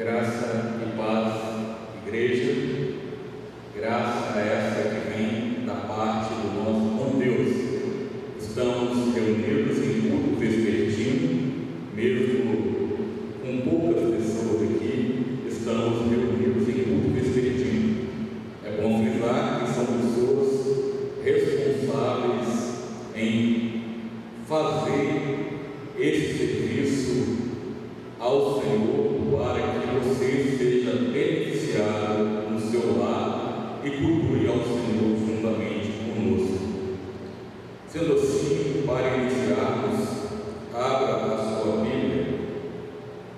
Graça e paz, igreja, graça essa que vem da parte do nosso bom Deus. Estamos reunidos em culto vespertino, mesmo com poucas pessoas aqui, estamos reunidos em culto vespertino. É bom frisar que são pessoas responsáveis em fazer esse serviço ao Senhor, para que você seja beneficiado no seu lar e cultue ao Senhor juntamente conosco. Sendo assim, para iniciarmos, abra a sua Bíblia.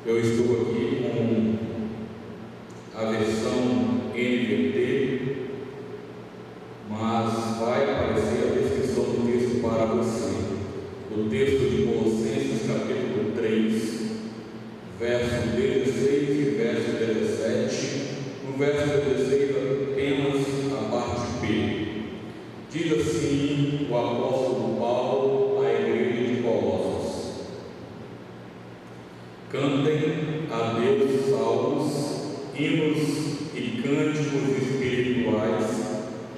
Eu estou aqui com a versão NVT, mas vai aparecer a descrição do texto para você. O texto de Colossenses, capítulo 3, verso 16 e verso 17, no verso 16 apenas a parte B. Diz assim o apóstolo Paulo à igreja de Colossos: cantem a Deus salmos, hinos e cânticos espirituais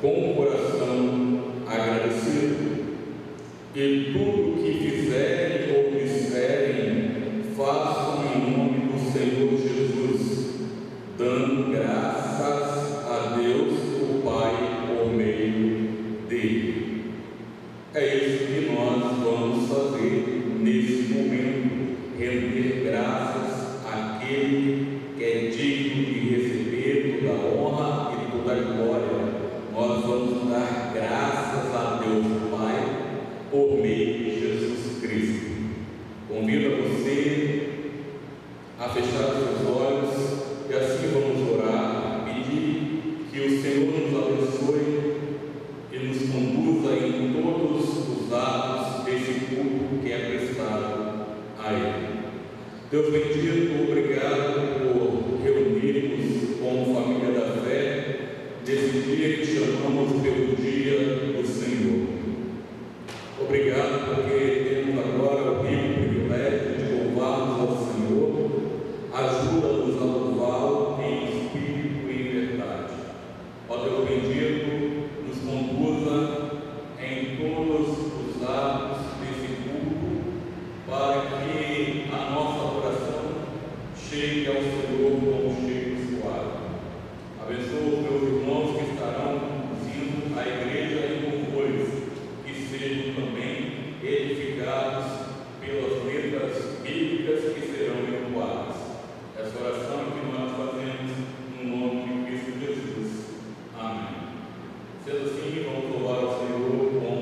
com o coração agradecido, e tudo que fizerem ou disserem, façam em nome do Senhor Jesus, dando graças a Deus, o Pai, por meio dele. É isso que nós vamos fazer nesse momento, render graças àquele que é digno de receber toda a honra e toda a glória. Nós vamos dar graças a Deus, o Pai, por meio de Jesus Cristo. Convido você a fechar os seus olhos e assim vamos orar, pedir que o Senhor nos abençoe e nos conduza em todos os atos desse culto que é prestado a Ele. Deus bendito, obrigado por reunirmos como família da fé nesse dia que chamamos pelo dia do Senhor. Obrigado porque temos agora o rico privilégio de louvarmos ao Senhor. Ajuda-nos a louvá-lo em espírito e em verdade. Ó Deus bendito, nos conduza em todos os atos desse culto, para que a nossa oração chegue ao Senhor como cheiro suave. Abençoa os meus irmãos que estarão conduzindo a igreja em louvores, que sejam também edificados pelas letras bíblicas que serão entoadas. Essa oração é que nós fazemos no nome de Cristo Jesus. Amém. Sendo assim, vamos louvar ao Senhor com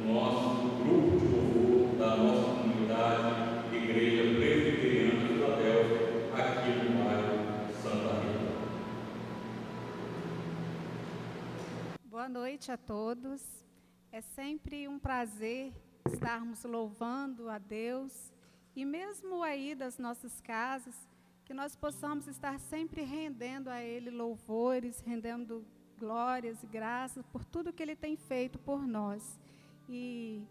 o nosso grupo de louvor da nossa comunidade, Igreja Presbiteriana de Filadélfia, aqui no bairro Santa Rita. Boa noite a todos. É sempre um prazer estarmos louvando a Deus e mesmo aí das nossas casas, que nós possamos estar sempre rendendo a Ele louvores, rendendo glórias e graças por tudo que Ele tem feito por nós. E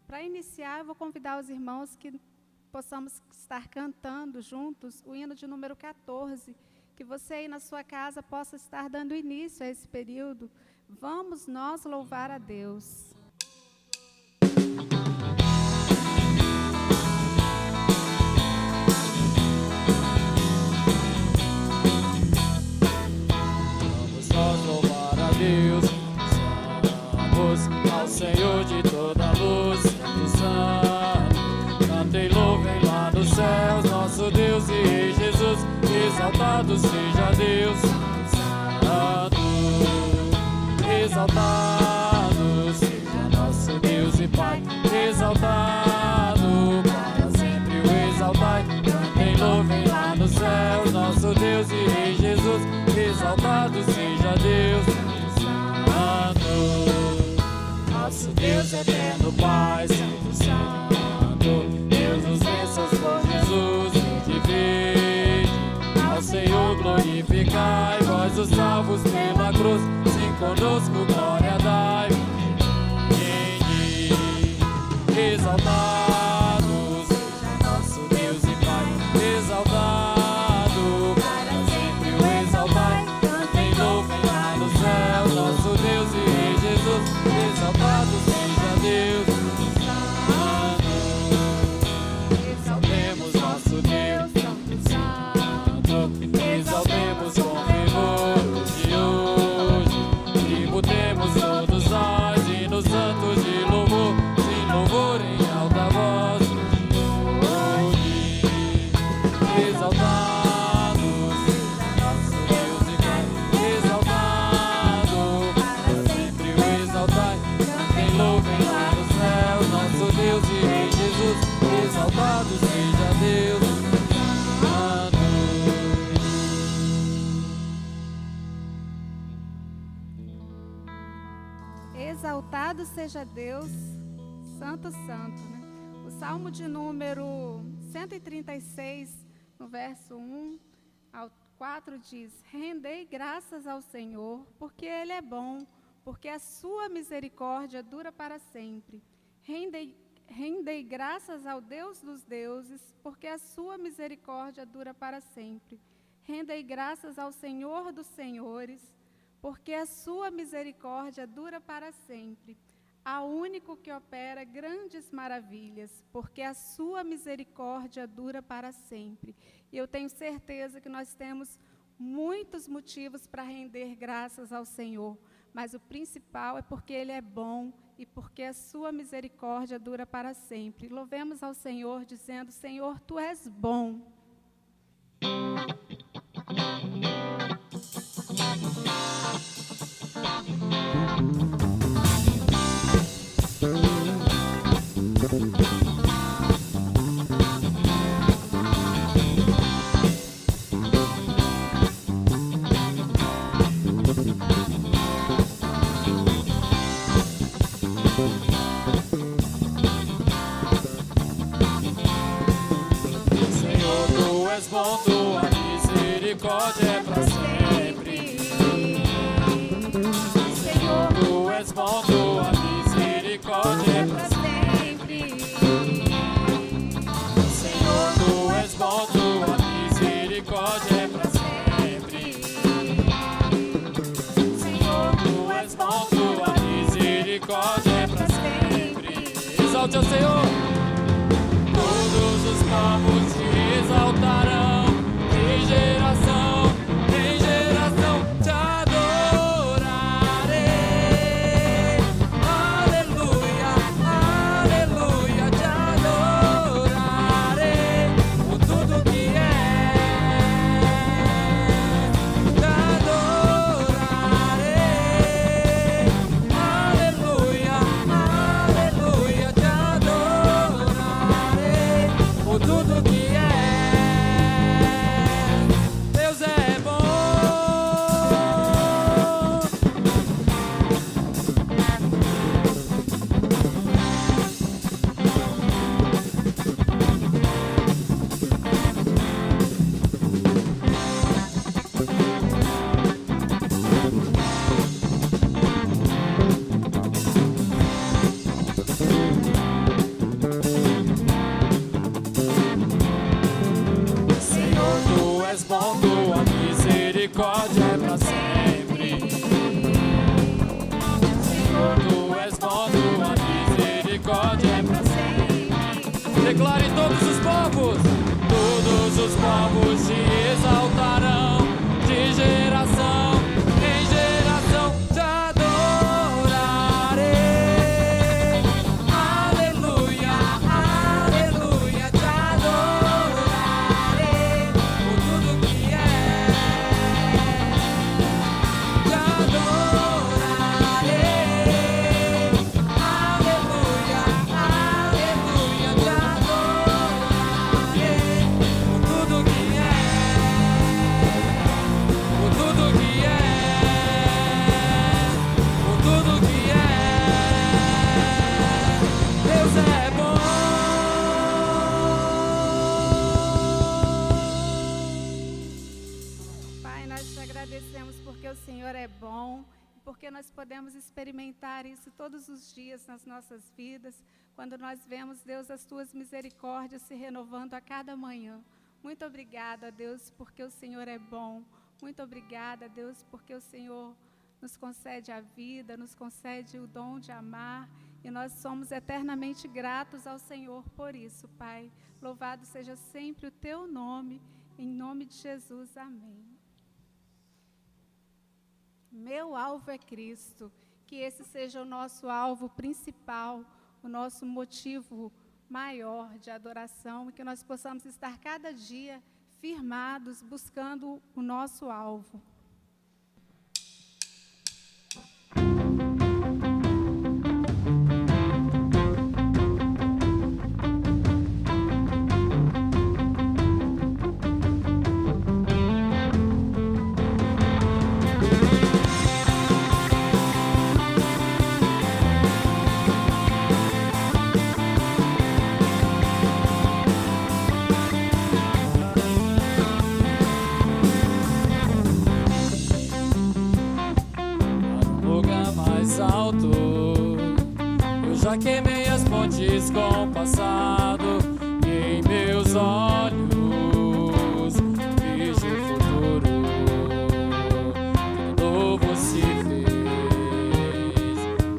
para iniciar, eu vou convidar os irmãos que possamos estar cantando juntos o hino de número 14, que você aí na sua casa possa estar dando início a esse período. Vamos nós louvar a Deus. Vamos nós louvar a Deus, ao Senhor de toda luz, Santo, Santo. Cantem, louvem lá nos céus, nosso Deus e Rei Jesus. Exaltado seja Deus, Santo. Exaltado seja nosso Deus e Pai, exaltado para sempre o exaltai. Cantem, louvem lá nos céus, nosso Deus e Rei Jesus. Exaltado seja Deus, Santo. Nosso Deus eterno Pai, Santo, Santo. Deus nos bênçãos por Jesus, vinde, vinde. Ao Senhor glorificai, vós os salvos pela cruz. Sim, conosco glória dai. Vinde, exaltado seja nosso Deus e Pai, exaltado Exaltado seja Deus, Santo, Santo, né? O Salmo de número 136, no verso 1 ao 4 diz: rendei graças ao Senhor, porque Ele é bom, porque a sua misericórdia dura para sempre. Rendei graças ao Deus dos deuses, porque a sua misericórdia dura para sempre. Rendei graças ao Senhor dos senhores, porque a sua misericórdia dura para sempre. Ao único que opera grandes maravilhas, porque a sua misericórdia dura para sempre. E eu tenho certeza que nós temos muitos motivos para render graças ao Senhor, mas o principal é porque Ele é bom e porque a sua misericórdia dura para sempre. Louvemos ao Senhor dizendo: Senhor, Tu és bom. Bom, tua misericórdia é para sempre. Senhor, Tu és bom, tua misericórdia é para sempre. Senhor, Tu és bom, tua misericórdia é para sempre. Senhor, Tu és bom, tua misericórdia é para sempre. Exalte ao Senhor. Todos os povos te exaltarão, de geração em geração te adorarei. Aleluia, aleluia, te adorarei por tudo que és. Te adorarei. Aleluia, aleluia, te adorarei por tudo que és. Deus é bom. Senhor, Tu és bom, tua misericórdia é para sempre. Senhor, Tu és bom, tua misericórdia é para sempre. Declare todos os povos te exaltarão, de geração em geração te adorarei. Aleluia, aleluia, te adorarei por tudo que és. Te adorarei. Aleluia, aleluia, te adorarei por tudo que és. Por tudo que és. Por tudo que és. Deus é bom. Pai, nós te agradecemos porque o Senhor é bom, e porque nós podemos experimentar isso todos os dias nas nossas vidas, quando nós vemos, Deus, as Tuas misericórdias se renovando a cada manhã. Muito obrigada, Deus, porque o Senhor é bom. Muito obrigada, Deus, porque o Senhor nos concede a vida, nos concede o dom de amar, e nós somos eternamente gratos ao Senhor por isso, Pai. Louvado seja sempre o Teu nome, em nome de Jesus, amém. Meu alvo é Cristo, que esse seja o nosso alvo principal, o nosso motivo maior de adoração, e que nós possamos estar cada dia firmados, buscando o nosso alvo. queimei as pontes com o passado, e em meus olhos vejo o futuro. De novo se fez,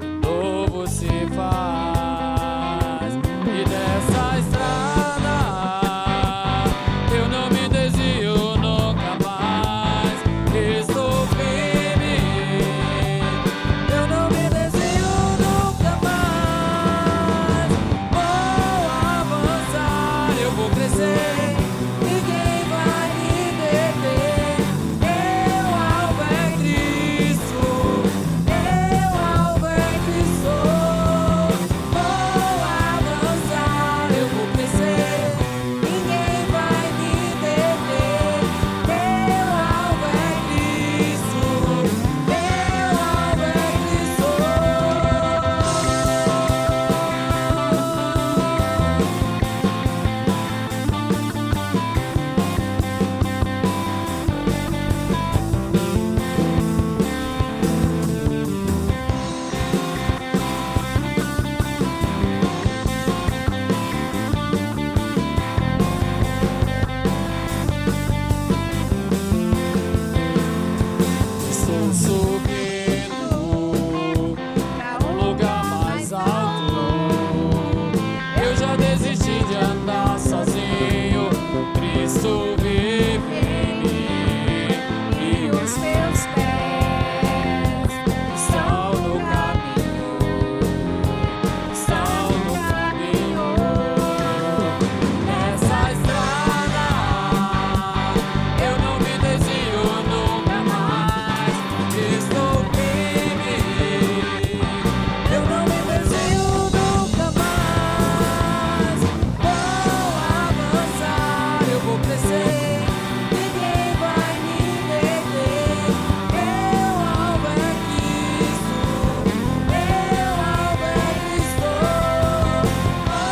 de novo se faz, e dessa estrada eu não me desvio nunca mais. Estou firme, eu não me desvio nunca mais. Vou avançar, eu vou crescer, ninguém vai me deter. Eu alvo é Cristo, eu alvo é Cristo. Vou avançar, eu vou crescer, ninguém vai me deter. Meu alvo é Cristo, meu alvo é Cristo. Estou subindo Pra um lugar mais alto. Eu já desisti de andar sozinho. Cristo vive em mim e os meus pés estão no caminho, estão no caminho. Nessa estrada eu não me desvio nunca mais. Estou firme, eu não me desvio nunca mais. Vou avançar, eu vou crescer, ninguém vai me deter. Meu alvo é Cristo, meu alvo é Cristo. Vou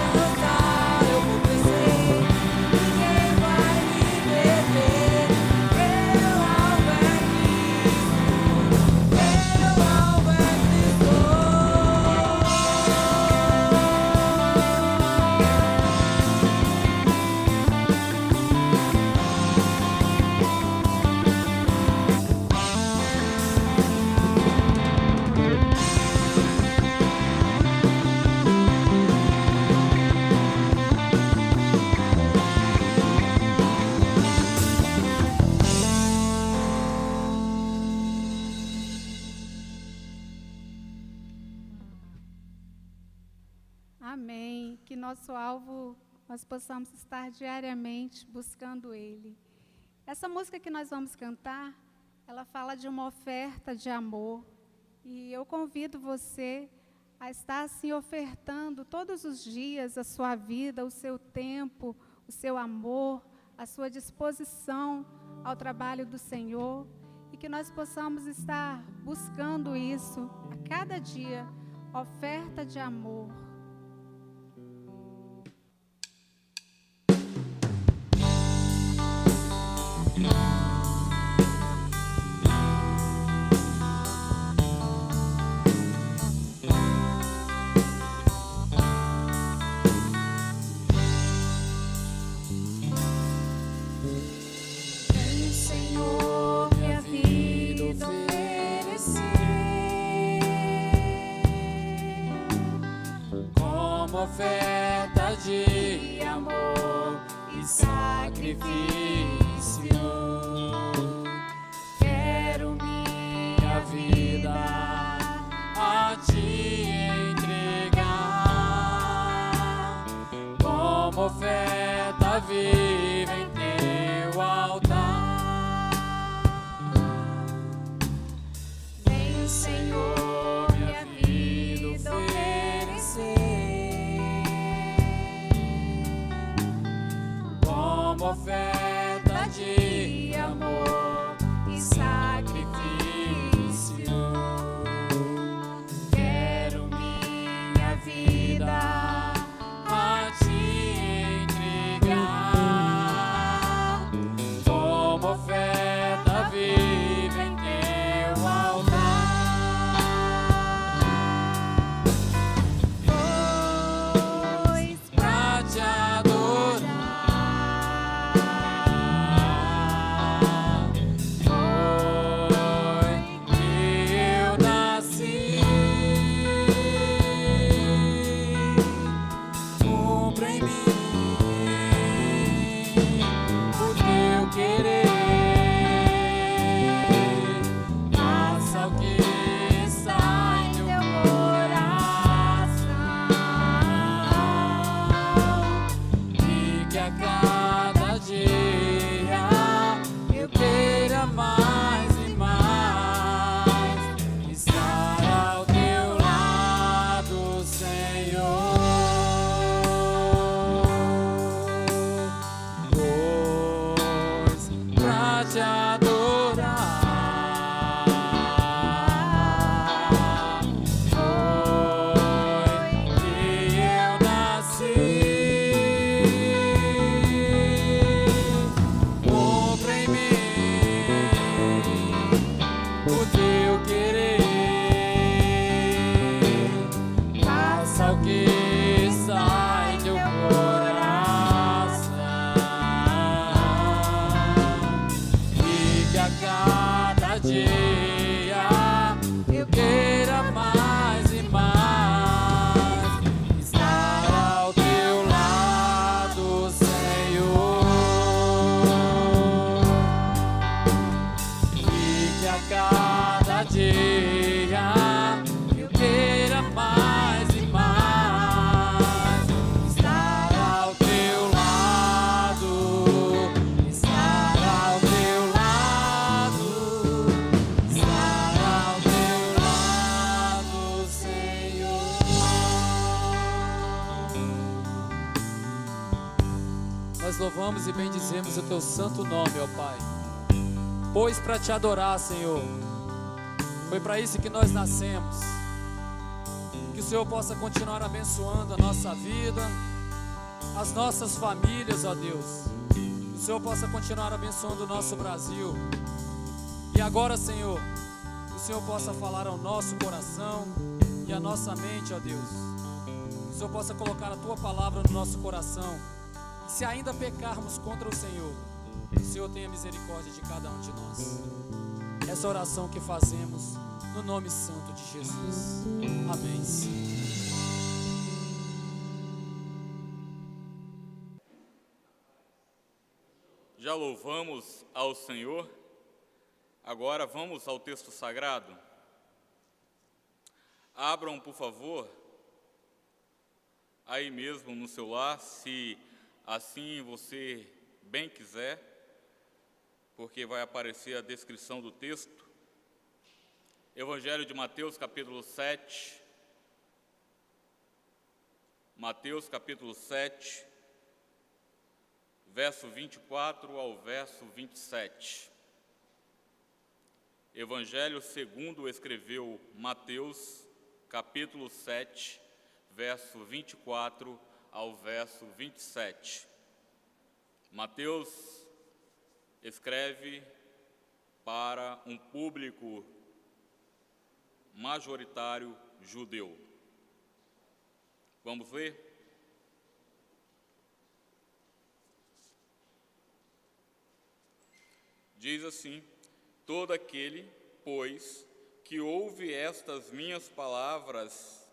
avançar, eu vou crescer, ninguém vai me deter. Meu alvo é Cristo, meu alvo é Cristo. Amém. Que nosso alvo nós possamos estar diariamente buscando Ele. Essa música que nós vamos cantar, ela fala de uma oferta de amor. E eu convido você a estar assim ofertando todos os dias a sua vida, o seu tempo, o seu amor, a sua disposição ao trabalho do Senhor. E que nós possamos estar buscando isso a cada dia, oferta de amor. Vem, Senhor, minha vida oferecer Como oferta de amor e sacrifício, quero minha vida a te entregar. Como oferta viva em teu altar. Vem, Senhor, minha vida oferecer Como oferta de amor e sacrifício, quero minha vida a te entregar. Como oferta viva em teu altar. querer. Faça o que está em teu coração, e que a cada dia eu queira mais e mais estar ao teu lado, Senhor. Pois pra te adorar foi que eu nasci. Cumpra em mim o teu querer. Faça o que está em teu coração, e que a cada dia eu queira mais e mais estar ao teu lado, Senhor. E que a cada dia eu queira mais e mais estar ao teu lado, estar ao teu lado, estar ao teu lado, Senhor. Nós louvamos e bendizemos o teu santo nome, ó Pai. Pois para te adorar, Senhor, foi para isso que nós nascemos. Que o Senhor possa continuar abençoando a nossa vida, as nossas famílias, ó Deus. Que o Senhor possa continuar abençoando o nosso Brasil. E agora, Senhor, que o Senhor possa falar ao nosso coração e à nossa mente, ó Deus. Que o Senhor possa colocar a tua palavra no nosso coração. E se ainda pecarmos contra o Senhor, que o Senhor tenha misericórdia de cada um de nós. Essa oração que fazemos no nome santo de Jesus. Amém. Já louvamos ao Senhor. Agora vamos ao texto sagrado. Abram, por favor, aí mesmo no seu lar, se assim você bem quiser, porque vai aparecer a descrição do texto. Evangelho de Mateus, capítulo 7. Mateus, capítulo 7, verso 24 ao verso 27. Evangelho segundo escreveu Mateus, capítulo 7, verso 24 ao verso 27. Mateus escreve para um público majoritário judeu. Vamos ler? Diz assim: todo aquele, pois, que ouve estas minhas palavras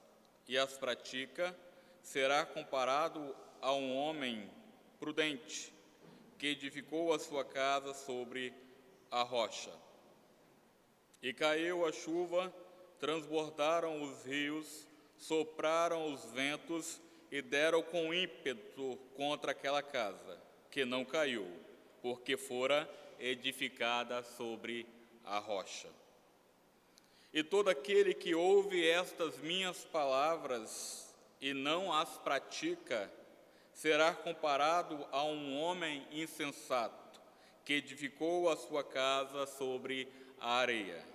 e as pratica, será comparado a um homem prudente, que edificou a sua casa sobre a rocha. E caiu a chuva, transbordaram os rios, sopraram os ventos e deram com ímpeto contra aquela casa, que não caiu, porque fora edificada sobre a rocha. E todo aquele que ouve estas minhas palavras e não as pratica, será comparado a um homem insensato, que edificou a sua casa sobre a areia.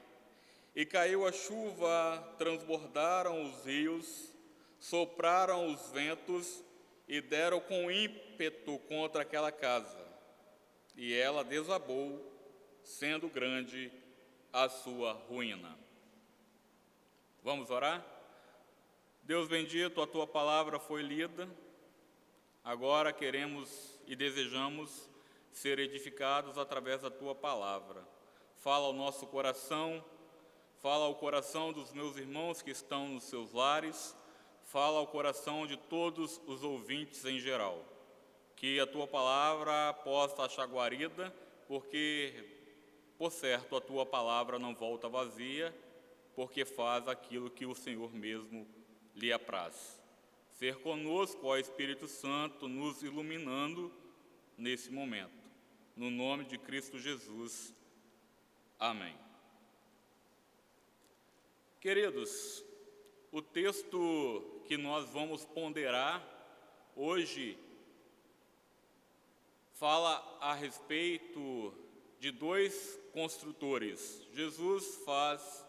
E caiu a chuva, transbordaram os rios, sopraram os ventos e deram com ímpeto contra aquela casa. E ela desabou, sendo grande a sua ruína. Vamos orar? Deus bendito, a tua palavra foi lida. Agora queremos e desejamos ser edificados através da tua palavra. Fala ao nosso coração, fala ao coração dos meus irmãos que estão nos seus lares, fala ao coração de todos os ouvintes em geral. Que a tua palavra possa achar guarida porque, por certo, a tua palavra não volta vazia, porque faz aquilo que o Senhor mesmo lhe apraz. Ser conosco, ó Espírito Santo, nos iluminando nesse momento. No nome de Cristo Jesus. Amém. Queridos, o texto que nós vamos ponderar hoje fala a respeito de dois construtores. Jesus faz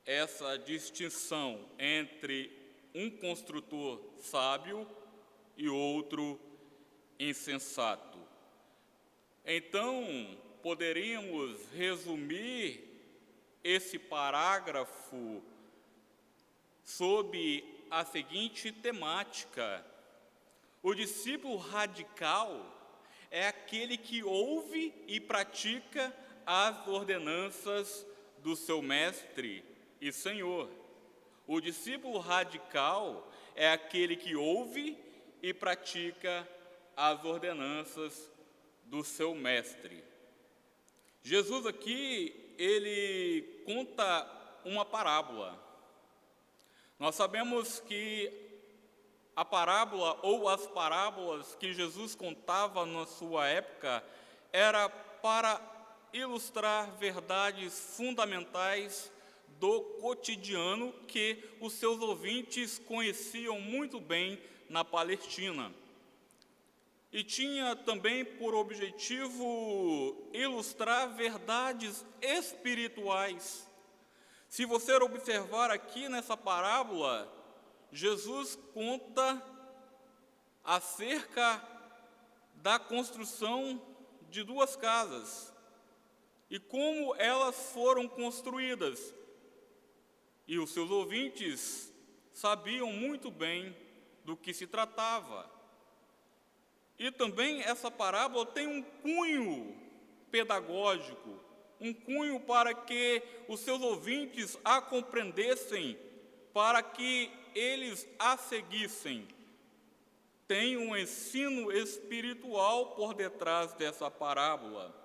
essa distinção entre um construtor sábio e outro insensato. Então, poderíamos resumir esse parágrafo sob a seguinte temática: o discípulo radical é aquele que ouve e pratica as ordenanças do seu mestre e Senhor. O discípulo radical é aquele que ouve e pratica as ordenanças do seu mestre. Jesus aqui, ele conta uma parábola. Nós sabemos que a parábola ou as parábolas que Jesus contava na sua época era para ilustrar verdades fundamentais do cotidiano que os seus ouvintes conheciam muito bem na Palestina. E tinha também por objetivo ilustrar verdades espirituais. Se você observar aqui nessa parábola, Jesus conta acerca da construção de duas casas e como elas foram construídas. E os seus ouvintes sabiam muito bem do que se tratava. E também essa parábola tem um cunho pedagógico, um cunho para que os seus ouvintes a compreendessem, para que eles a seguissem. Tem um ensino espiritual por detrás dessa parábola.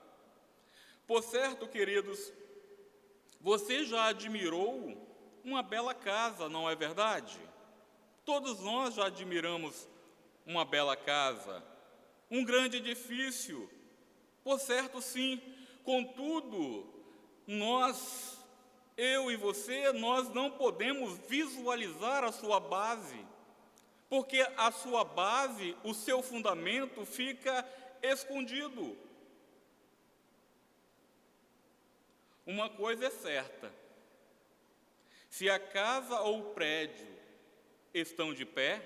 Por certo, queridos, você já admirou uma bela casa, não é verdade? Todos nós já admiramos uma bela casa, um grande edifício. Por certo, sim. Contudo, eu e você, nós não podemos visualizar a sua base, porque a sua base, o seu fundamento fica escondido. Uma coisa é certa: se a casa ou o prédio estão de pé,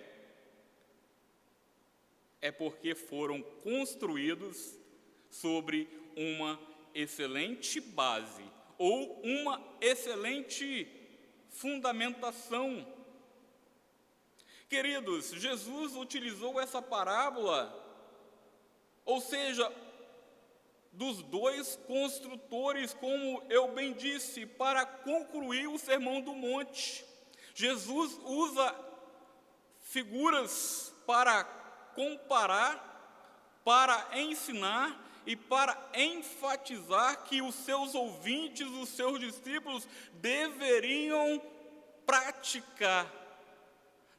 é porque foram construídos sobre uma excelente base ou uma excelente fundamentação. Queridos, Jesus utilizou essa parábola, ou seja, dos dois construtores, como eu bem disse, para concluir o Sermão do Monte. Jesus usa figuras para comparar, para ensinar e para enfatizar que os seus ouvintes, os seus discípulos, deveriam praticar,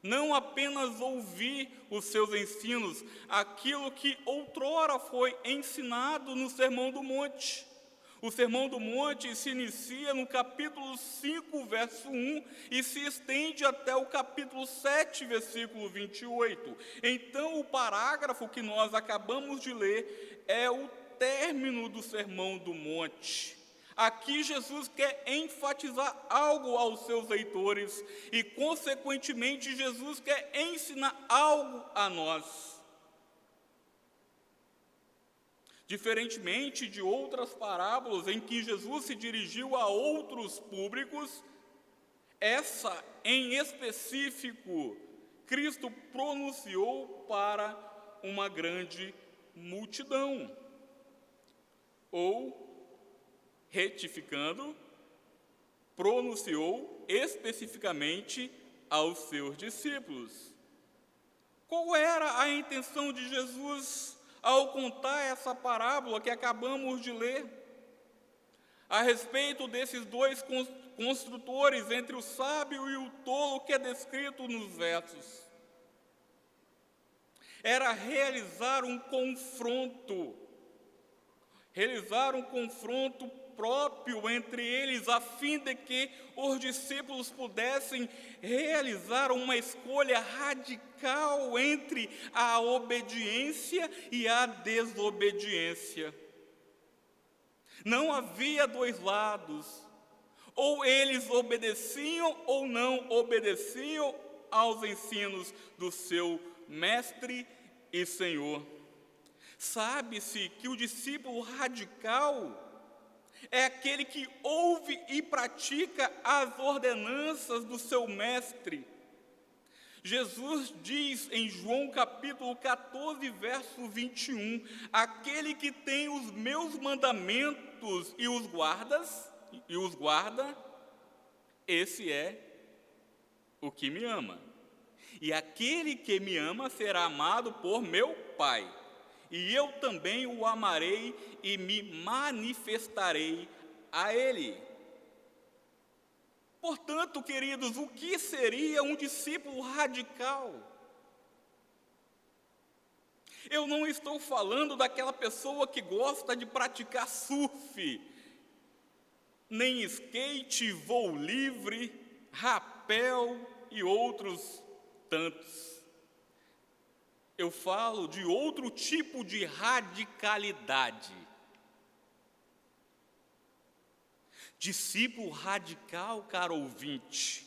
não apenas ouvir os seus ensinos, aquilo que outrora foi ensinado no Sermão do Monte. O Sermão do Monte se inicia no capítulo 5, verso 1, e se estende até o capítulo 7, versículo 28. Então, o parágrafo que nós acabamos de ler é o término do Sermão do Monte. Aqui Jesus quer enfatizar algo aos seus leitores e, consequentemente, Jesus quer ensinar algo a nós. Diferentemente de outras parábolas em que Jesus se dirigiu a outros públicos, essa, em específico, Cristo pronunciou para uma grande multidão. Ou, retificando, pronunciou especificamente aos seus discípulos. Qual era a intenção de Jesus ao contar essa parábola que acabamos de ler, a respeito desses dois construtores, entre o sábio e o tolo, que é descrito nos versos. Era realizar um confronto próprio entre eles, a fim de que os discípulos pudessem realizar uma escolha radical entre a obediência e a desobediência. Não havia dois lados, ou eles obedeciam ou não obedeciam aos ensinos do seu mestre e Senhor. Sabe-se que o discípulo radical é aquele que ouve e pratica as ordenanças do seu mestre. Jesus diz em João capítulo 14, verso 21, aquele que tem os meus mandamentos e os guarda, esse é o que me ama. E aquele que me ama será amado por meu Pai. E eu também o amarei e me manifestarei a ele. Portanto, queridos, o que seria um discípulo radical? Eu não estou falando daquela pessoa que gosta de praticar surf, nem skate, voo livre, rapel e outros tantos. Eu falo de outro tipo de radicalidade. Discípulo radical, caro ouvinte,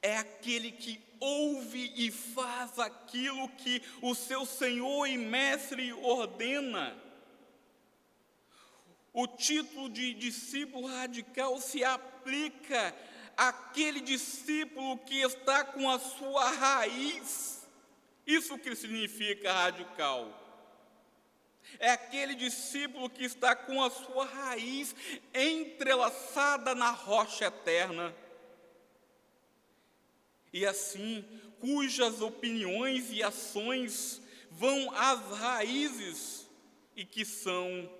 é aquele que ouve e faz aquilo que o seu Senhor e Mestre ordena. O título de discípulo radical se aplica àquele discípulo que está com a sua raiz. Isso que significa radical. É aquele discípulo que está com a sua raiz entrelaçada na rocha eterna. E assim, cujas opiniões e ações vão às raízes e que são,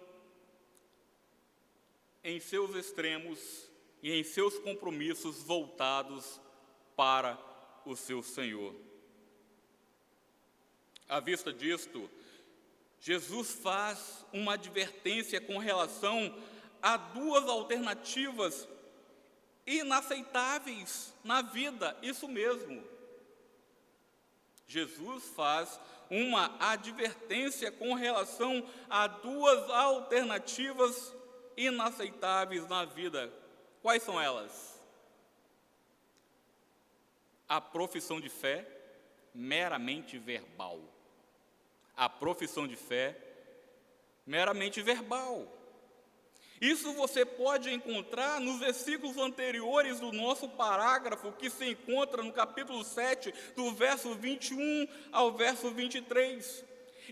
em seus extremos e em seus compromissos, voltados para o seu Senhor. À vista disto, Jesus faz uma advertência com relação a duas alternativas inaceitáveis na vida, isso mesmo. Jesus faz uma advertência com relação a duas alternativas inaceitáveis na vida. Quais são elas? A profissão de fé meramente verbal. A profissão de fé meramente verbal. Isso você pode encontrar nos versículos anteriores do nosso parágrafo, que se encontra no capítulo 7, do verso 21 ao verso 23.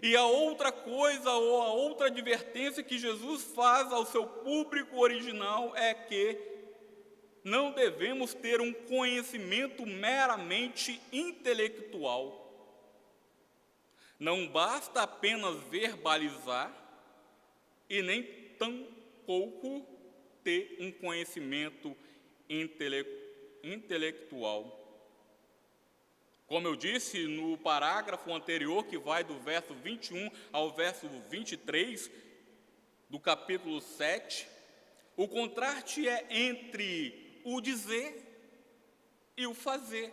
E a outra coisa, ou a outra advertência que Jesus faz ao seu público original é que não devemos ter um conhecimento meramente intelectual. Não basta apenas verbalizar e nem tampouco ter um conhecimento intelectual. Como eu disse no parágrafo anterior, que vai do verso 21 ao verso 23 do capítulo 7, o contraste é entre o dizer e o fazer.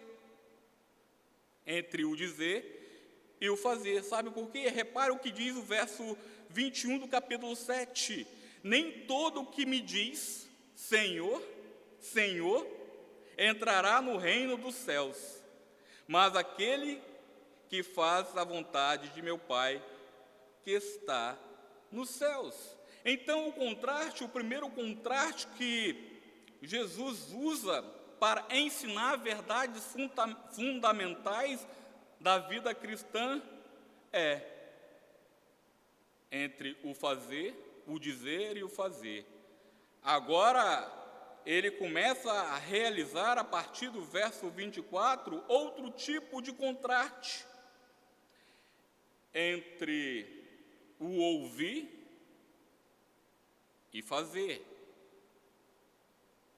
Entre o dizer e o fazer. Sabe por quê? Repare o que diz o verso 21 do capítulo 7. Nem todo o que me diz, Senhor, Senhor, entrará no reino dos céus, mas aquele que faz a vontade de meu Pai que está nos céus. Então o primeiro contraste que Jesus usa para ensinar verdades fundamentais da vida cristã é entre o fazer, o dizer e o fazer. Agora, ele começa a realizar, a partir do verso 24, outro tipo de contraste entre o ouvir e fazer.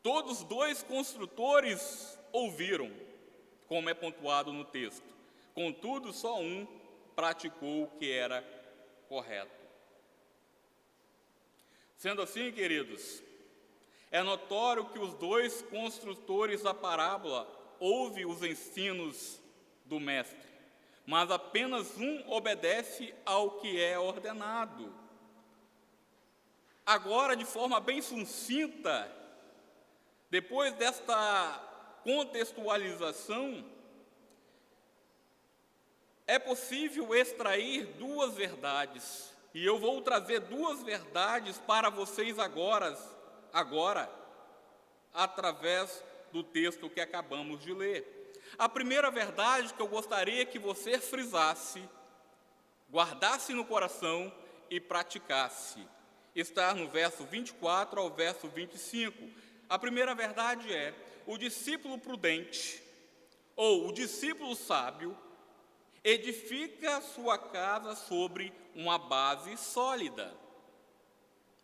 Todos dois construtores ouviram, como é pontuado no texto. Contudo, só um praticou o que era correto. Sendo assim, queridos, é notório que os dois construtores da parábola ouvem os ensinos do mestre, mas apenas um obedece ao que é ordenado. Agora, de forma bem sucinta, depois desta contextualização, é possível extrair duas verdades, e eu vou trazer duas verdades para vocês agora, através do texto que acabamos de ler. A primeira verdade que eu gostaria que você frisasse, guardasse no coração e praticasse, está no verso 24 ao verso 25. A primeira verdade é: o discípulo prudente, ou o discípulo sábio, edifica sua casa sobre uma base sólida.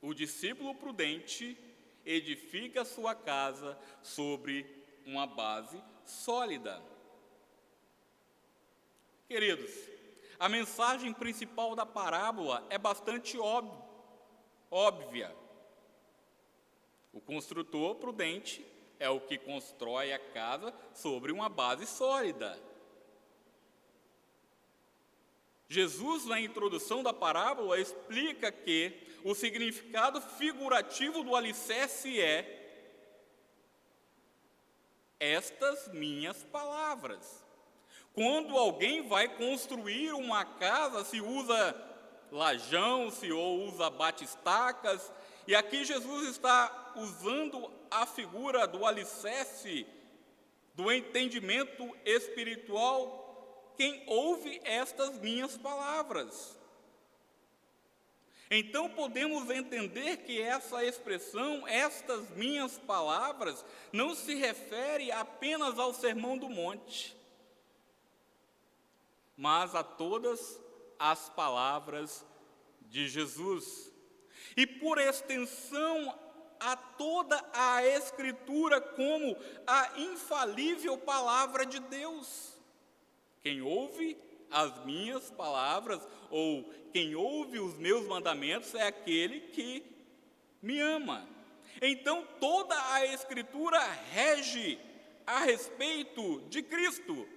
O discípulo prudente edifica sua casa sobre uma base sólida. Queridos, a mensagem principal da parábola é bastante óbvia. O construtor prudente é o que constrói a casa sobre uma base sólida. Jesus, na introdução da parábola, explica que o significado figurativo do alicerce é: estas minhas palavras. Quando alguém vai construir uma casa, se usa lajão, se usa batistacas, e aqui Jesus está usando a figura do alicerce, do entendimento espiritual. Quem ouve estas minhas palavras. Então podemos entender que essa expressão, estas minhas palavras, não se refere apenas ao Sermão do Monte, mas a todas as palavras de Jesus. E por extensão a toda a Escritura como a infalível palavra de Deus. Quem ouve as minhas palavras, ou quem ouve os meus mandamentos, é aquele que me ama. Então, toda a Escritura rege a respeito de Cristo,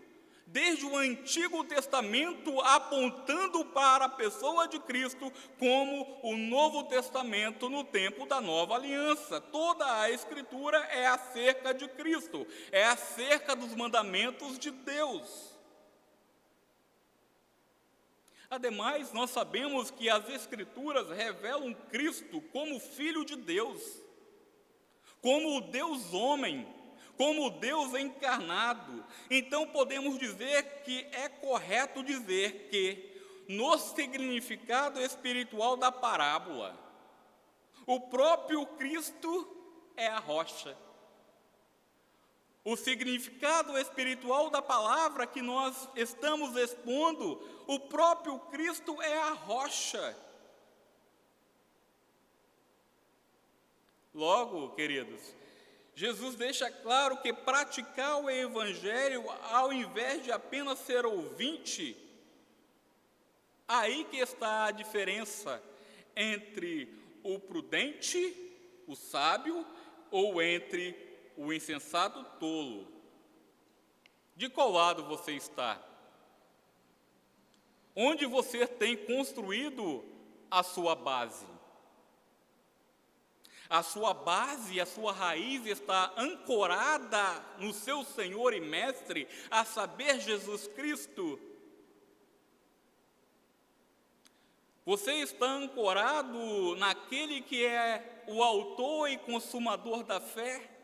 desde o Antigo Testamento, apontando para a pessoa de Cristo, como o Novo Testamento no tempo da Nova Aliança. Toda a Escritura é acerca de Cristo, é acerca dos mandamentos de Deus. Ademais, nós sabemos que as Escrituras revelam Cristo como Filho de Deus, como o Deus homem, como o Deus encarnado. Então podemos dizer que é correto dizer que, no significado espiritual da parábola, o próprio Cristo é a rocha. O significado espiritual da palavra que nós estamos expondo, o próprio Cristo é a rocha. Logo, queridos, Jesus deixa claro que praticar o Evangelho, ao invés de apenas ser ouvinte, aí que está a diferença entre o prudente, o sábio, ou entre o insensato tolo. De qual lado você está? Onde você tem construído a sua base? A sua base, a sua raiz está ancorada no seu Senhor e Mestre, a saber, Jesus Cristo. Você está ancorado naquele que é o autor e consumador da fé?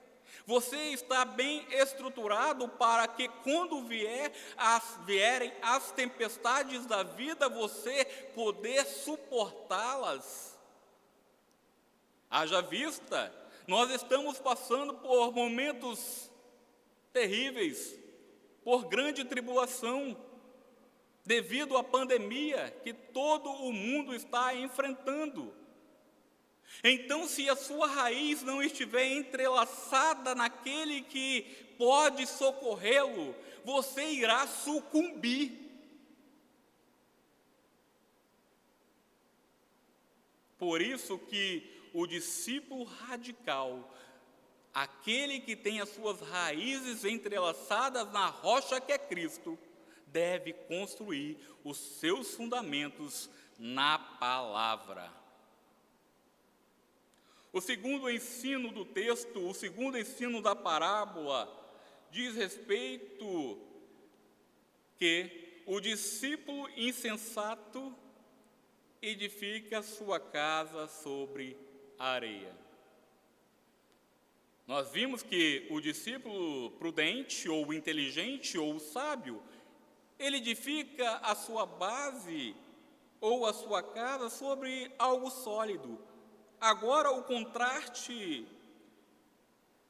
Você está bem estruturado para que, quando vierem as tempestades da vida, você poder suportá-las? Haja vista, nós estamos passando por momentos terríveis, por grande tribulação. devido à pandemia que todo o mundo está enfrentando. Então, se a sua raiz não estiver entrelaçada naquele que pode socorrê-lo, você irá sucumbir. Por isso que o discípulo radical, aquele que tem as suas raízes entrelaçadas na rocha que é Cristo, deve construir os seus fundamentos na palavra. O segundo ensino do texto, o segundo ensino da parábola, diz respeito que o discípulo insensato edifica sua casa sobre a areia. Nós vimos que o discípulo prudente, ou inteligente, ou sábio, ele edifica a sua base ou a sua casa sobre algo sólido. Agora, o contraste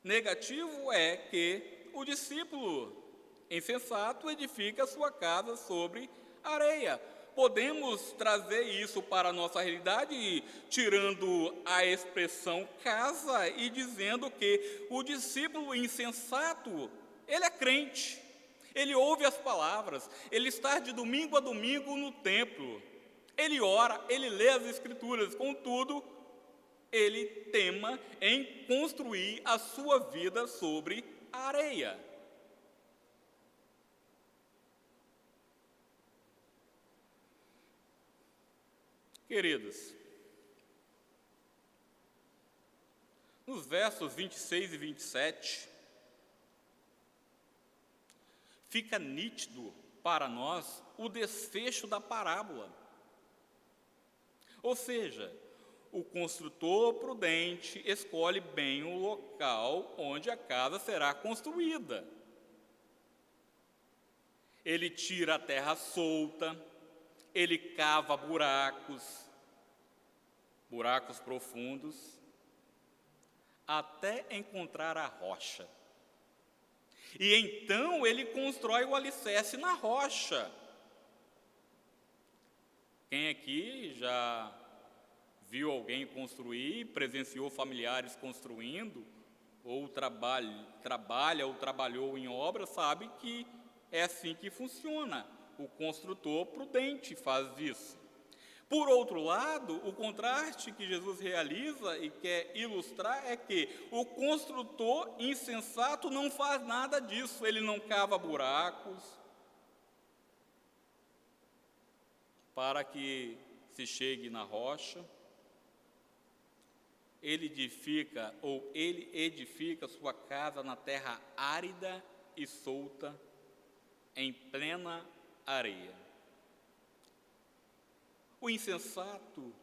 negativo é que o discípulo insensato edifica a sua casa sobre areia. Podemos trazer isso para a nossa realidade, tirando a expressão casa e dizendo que o discípulo insensato, ele é crente, ele ouve as palavras, ele está de domingo a domingo no templo, ele ora, ele lê as Escrituras, contudo, ele tema em construir a sua vida sobre a areia. Queridos, nos versos 26 e 27, fica nítido para nós o desfecho da parábola. Ou seja, o construtor prudente escolhe bem o local onde a casa será construída. Ele tira a terra solta, ele cava buracos profundos, até encontrar a rocha. E então ele constrói o alicerce na rocha. Quem aqui já viu alguém construir, presenciou familiares construindo, ou trabalha ou trabalhou em obra, sabe que é assim que funciona. O construtor prudente faz isso. Por outro lado, o contraste que Jesus realiza e quer ilustrar é que o construtor insensato não faz nada disso. Ele não cava buracos para que se chegue na rocha. Ele edifica sua casa na terra árida e solta, em plena areia. O insensato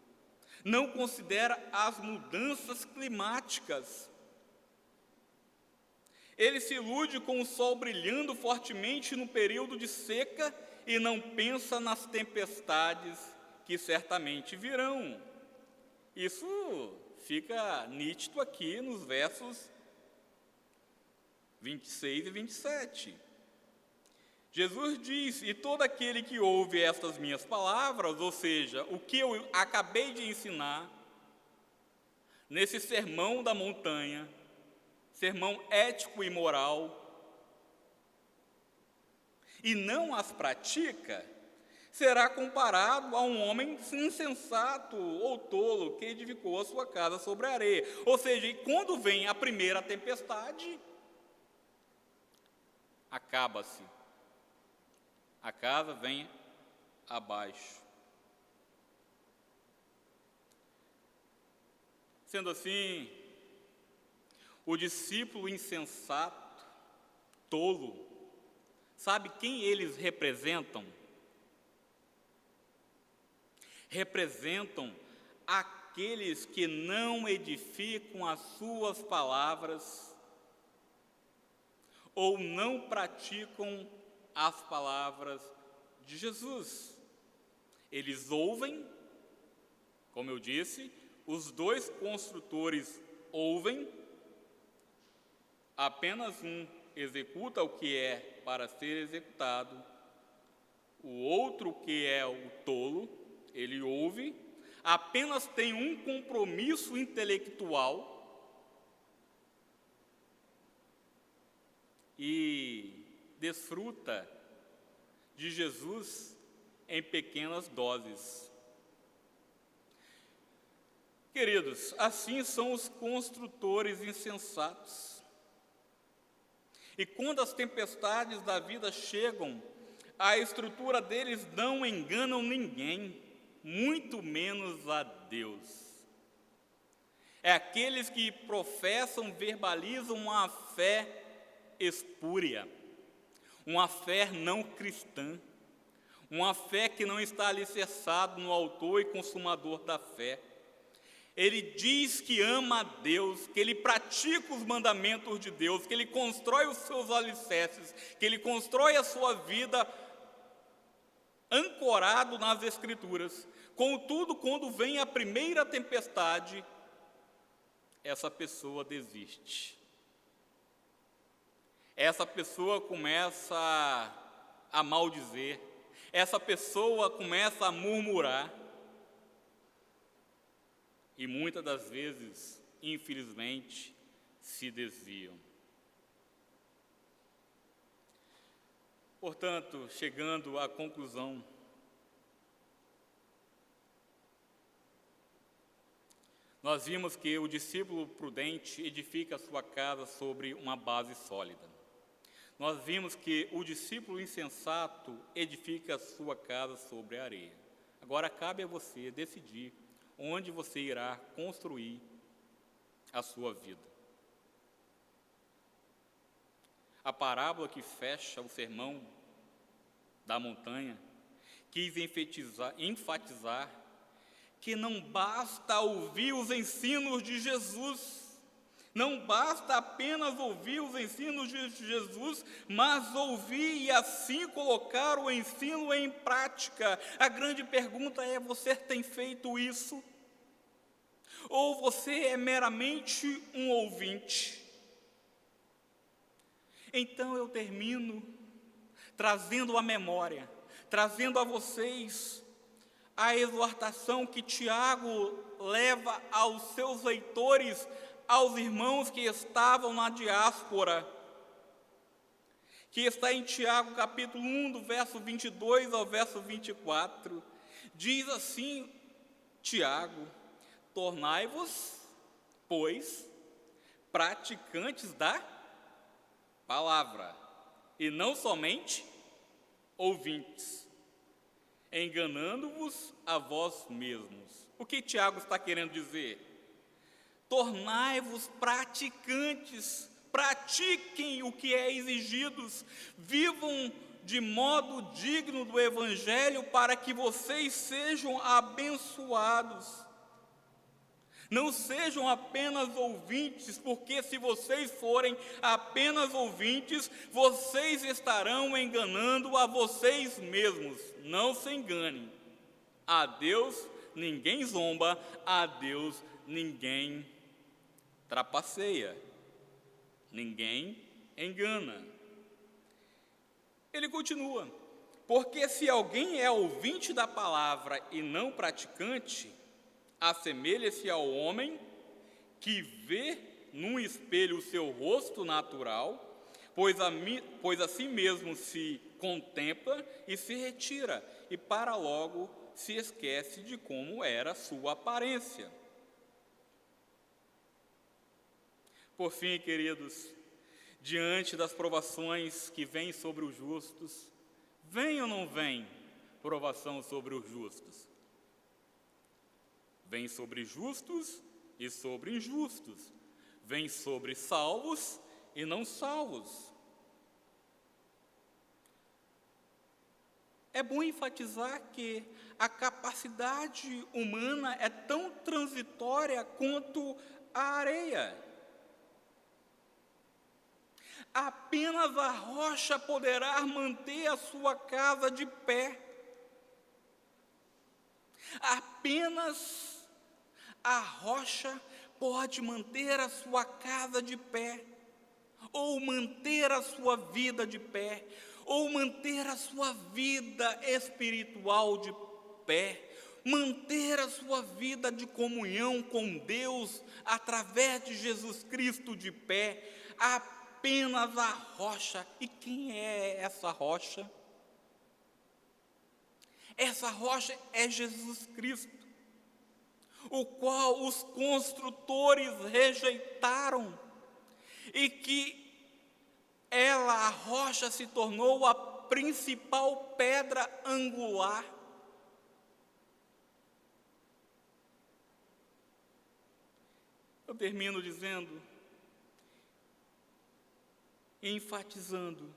não considera as mudanças climáticas. Ele se ilude com o sol brilhando fortemente no período de seca e não pensa nas tempestades que certamente virão. Isso fica nítido aqui nos versos 26 e 27. Jesus diz: e todo aquele que ouve estas minhas palavras, ou seja, o que eu acabei de ensinar, nesse sermão da montanha, sermão ético e moral, e não as pratica, será comparado a um homem insensato ou tolo que edificou a sua casa sobre a areia. Ou seja, e quando vem a primeira tempestade, acaba-se. A casa vem abaixo. Sendo assim, o discípulo insensato, tolo, sabe quem eles representam? Representam aqueles que não edificam as suas palavras ou não praticam as palavras de Jesus. Eles ouvem, como eu disse, os dois construtores ouvem, apenas um executa o que é para ser executado, O outro, que é o tolo, ele ouve, apenas tem um compromisso intelectual e desfruta de Jesus em pequenas doses. Queridos, assim são os construtores insensatos. E quando as tempestades da vida chegam, a estrutura deles não enganam ninguém, muito menos a Deus. É aqueles que professam, verbalizam uma fé espúria, uma fé não cristã, uma fé que não está alicerçada no autor e consumador da fé. Ele diz que ama a Deus, que ele pratica os mandamentos de Deus, que ele constrói os seus alicerces, que ele constrói a sua vida ancorado nas Escrituras. Contudo, quando vem a primeira tempestade, essa pessoa desiste. Essa pessoa começa a maldizer, essa pessoa começa a murmurar. E muitas das vezes, infelizmente, se desviam. Portanto, chegando à conclusão, nós vimos que o discípulo prudente edifica a sua casa sobre uma base sólida. Nós vimos que o discípulo insensato edifica a sua casa sobre a areia. Agora cabe a você decidir onde você irá construir a sua vida. A parábola que fecha o sermão da montanha quis enfatizar que não basta ouvir os ensinos de Jesus, não basta apenas ouvir os ensinos de Jesus, mas ouvir e assim colocar o ensino em prática. A grande pergunta é: você tem feito isso? Ou você é meramente um ouvinte? Então eu termino trazendo à memória, trazendo a vocês a exortação que Tiago leva aos seus leitores, aos irmãos que estavam na diáspora, que está em Tiago capítulo 1, do verso 22 ao verso 24. Diz assim Tiago: tornai-vos, pois, praticantes da palavra, e não somente ouvintes, enganando-vos a vós mesmos. O que Tiago está querendo dizer? Tornai-vos praticantes, pratiquem o que é exigido, vivam de modo digno do Evangelho para que vocês sejam abençoados. Não sejam apenas ouvintes, porque se vocês forem apenas ouvintes, vocês estarão enganando a vocês mesmos. Não se enganem. A Deus ninguém zomba, a Deus ninguém trapaceia, ninguém engana. Ele continua: porque se alguém é ouvinte da palavra e não praticante, assemelha-se ao homem que vê num espelho o seu rosto natural, pois assim mesmo se contempla e se retira, e para logo se esquece de como era sua aparência. Por fim, queridos, diante das provações que vêm sobre os justos, vem ou não vem provação sobre os justos? Vem sobre justos e sobre injustos. Vem sobre salvos e não salvos. É bom enfatizar que a capacidade humana é tão transitória quanto a areia. Apenas a rocha poderá manter a sua casa de pé. Apenas a rocha pode manter a sua casa de pé, ou manter a sua vida de pé. ou manter a sua vida espiritual de pé, manter a sua vida de comunhão com Deus através de Jesus Cristo de pé, apenas a rocha. E quem é essa rocha? Essa rocha é Jesus Cristo, o qual os construtores rejeitaram, e que a rocha se tornou a principal pedra angular. Eu termino dizendo, enfatizando,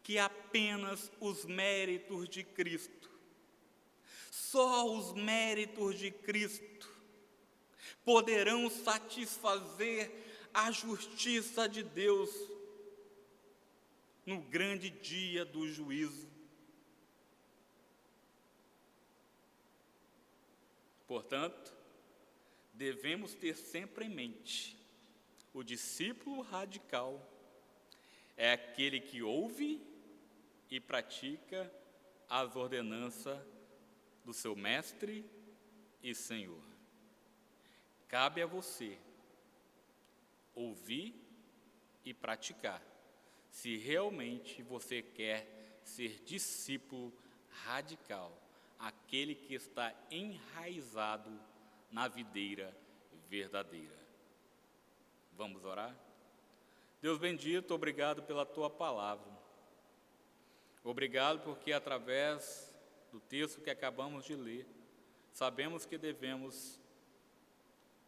que apenas os méritos de Cristo, só os méritos de Cristo, poderão satisfazer a justiça de Deus no grande dia do juízo. Portanto, devemos ter sempre em mente: o discípulo radical é aquele que ouve e pratica as ordenanças do seu mestre e Senhor. Cabe a você ouvir e praticar, se realmente você quer ser discípulo radical, aquele que está enraizado na videira verdadeira. Vamos orar? Deus bendito, obrigado pela Tua palavra. Obrigado porque através do texto que acabamos de ler, sabemos que devemos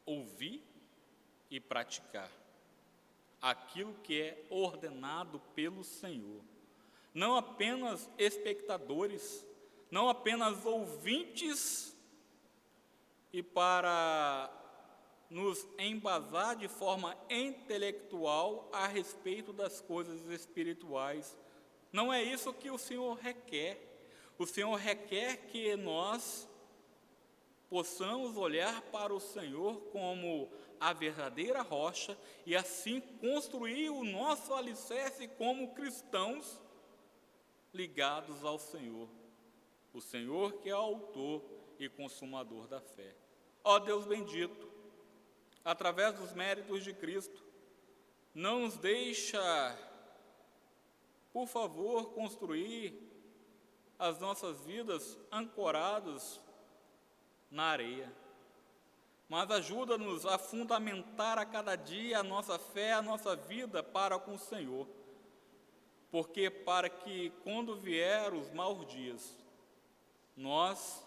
ouvir e praticar aquilo que é ordenado pelo Senhor. Não apenas espectadores, não apenas ouvintes, e para nos embasar de forma intelectual a respeito das coisas espirituais. Não é isso que o Senhor requer. O Senhor requer que nós possamos olhar para o Senhor como a verdadeira rocha e assim construir o nosso alicerce como cristãos ligados ao Senhor. O Senhor que é autor e consumador da fé. Ó Deus bendito, através dos méritos de Cristo, não nos deixa, por favor, construir as nossas vidas ancoradas na areia, mas ajuda-nos a fundamentar a cada dia a nossa fé, a nossa vida para com o Senhor, porque para que quando vier os maus dias, nós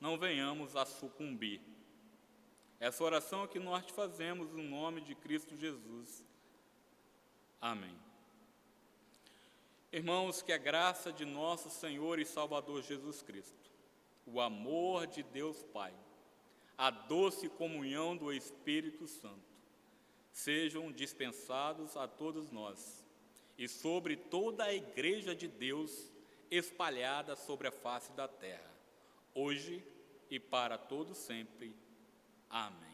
não venhamos a sucumbir. Essa oração que nós te fazemos no nome de Cristo Jesus. Amém. Irmãos, que a graça de nosso Senhor e Salvador Jesus Cristo, o amor de Deus Pai, a doce comunhão do Espírito Santo, sejam dispensados a todos nós e sobre toda a Igreja de Deus espalhada sobre a face da terra, hoje e para todo sempre. Amém.